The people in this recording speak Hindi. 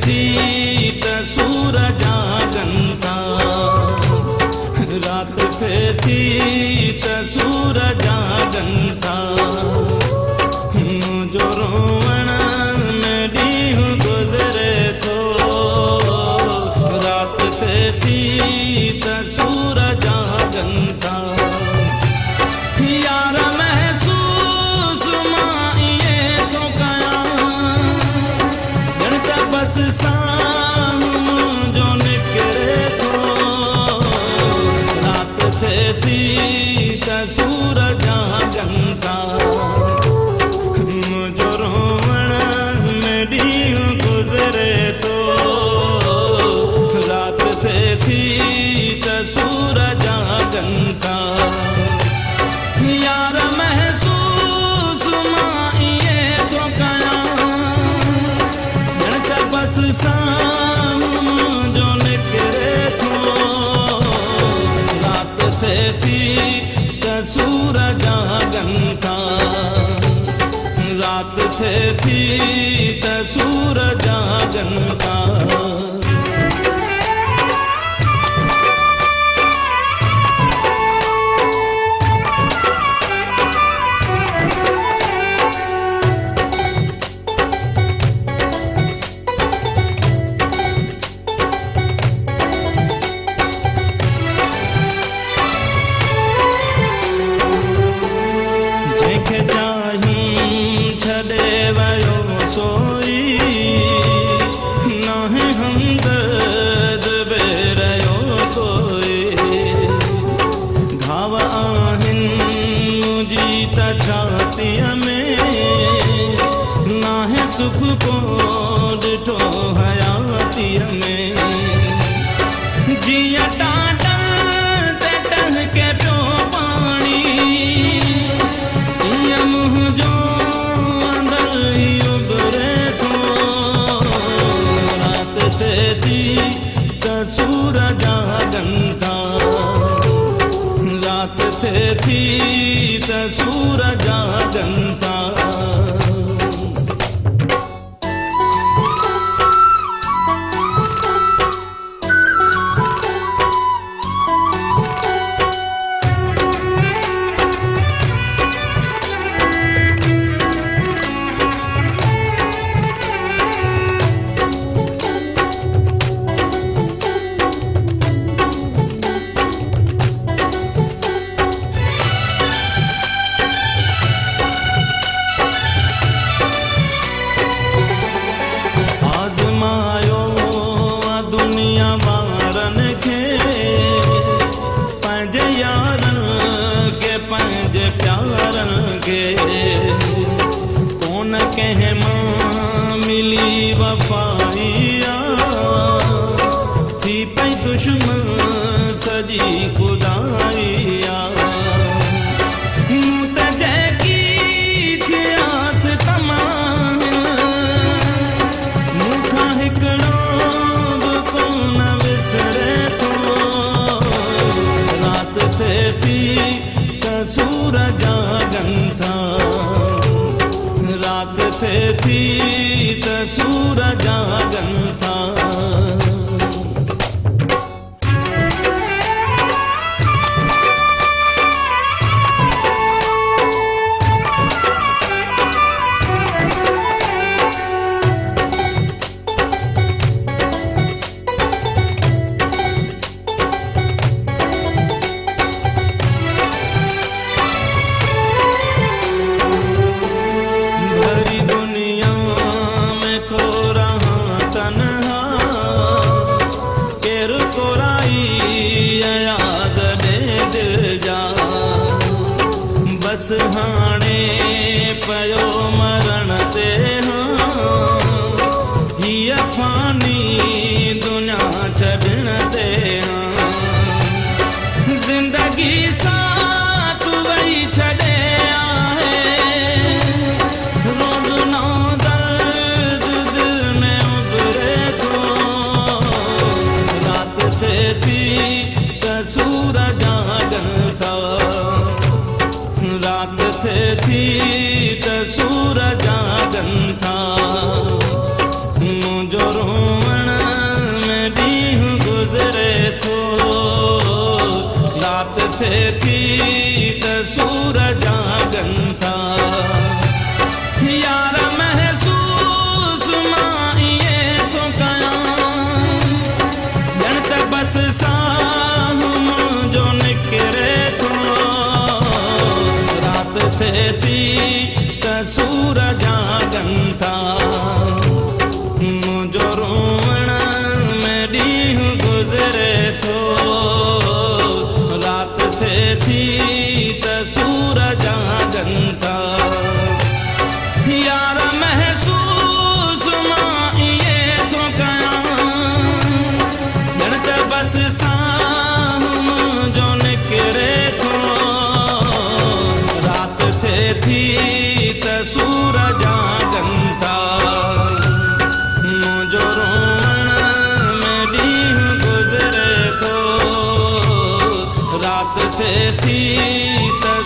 थी त सूरजा गंता, रात थे थी त सूरजा गंता, मुझो रोवण में ॾींहुं गुज़रे थो, रात थे थी त सूरजा गंता, यार महसूस मां इएं थो कयां, ॼण त बस साह मुंहिंजो निकिरे थो, रात थे थी त सूरजा गंता, मुंहिंजो रोवण में ॾींहुं गुज़रे थो, रात थे थी त सूरजा गंता, यार महसूस मां इएं थो कयां, ॼण त बस साह मुंहिंजो निकिरे थो, रात थे थी त सूरजा गंता, रात थे थी त सूरजा गंता। छॾे वयो सोई नाहे हमदर्द बेरयो कोई, घाव आहिनि मुंहिंजी त छातीअ में, नाहे सुख को ॾिठो हयातीअ में, जीअं टाटन ते टहिके पियो पाणी, ईअं मुंहिंजो सूरजा गंता, रात थे थी त सूरजा गंता, आज़मायो दुनिया वारनि खे, पंहिंजे यारनि खे पंहिंजे प्यारनि खे, कोन कंहिं मां मिली वफ़ाइया, थी पई दुश्मन सॼी ख़ुदाइया, मूं त जंहिंकी थियास तमाम, हिकिड़ो बि कोन विसरे थो, रात थे थी त सूरजा गंता, रात थे थी त सूरजा गंता। भरी दुनिया में थो रहा तन्हा, साह मुंहिंजो निकिरे थो रात थिए थी त सूर जागनि था मुंहिंजो रोअण में ॾींहुं गुज़रे थो रात थिए थी त सूर जागनि था यार महसूस मां इहे थो कयां ॼण त बस साह मुंहिंजो निकिरे थो रात थिए थी त सूर जागनि था मुंहिंजो रोअण में ॾींहुं गुज़रे थो रात थिए थी त